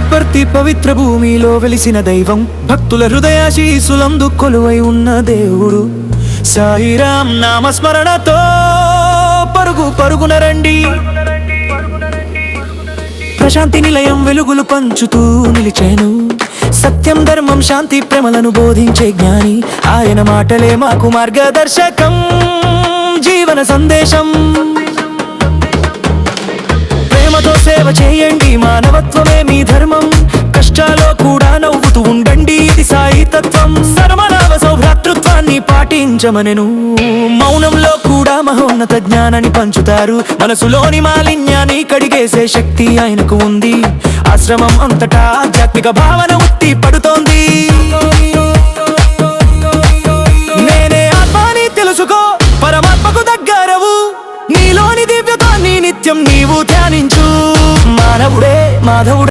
పుట్టపర్తి పవిత్ర భూమిలో వెలిసిన దైవం, భక్తుల హృదయాశీసులందు కొలువై ఉన్న దేవుడు. సాయిరాం నామస్మరణతో పరుగు పరుగున రండి. ప్రశాంతి నిలయం వెలుగులు పంచుతూ నిలిచేను. సత్యం ధర్మం శాంతి ప్రేమలను బోధించే జ్ఞాని. ఆయన మాటలే మాకు మార్గదర్శకం, జీవన సందేశం. ప్రేమతో సేవ చేయండి, మానవత్వమే మీ ధర్మం. కష్టాల్లో కూడా నవ్వుతూ ఉండండి, ఇది సాయి తత్వం. సర్వనామ సౌభ్రాతృత్వాన్ని పాటించమనెను. మౌనంలో కూడా మహోన్నత జ్ఞానాన్ని పంచుతారు. మనసులోని మాలిన్యాన్ని కడిగేసే శక్తి ఆయనకు ఉంది. ఆశ్రమం అంతటా ఆధ్యాత్మిక భావన ఉత్తి పడుతోంది. నేనే ఆత్మని తెలుసుకో, పరమాత్మకు దగ్గరవు. నీలోని దివ్యతాన్ని నిత్యం నీవు ధ్యానించు. మానవుడే మాధవుడే.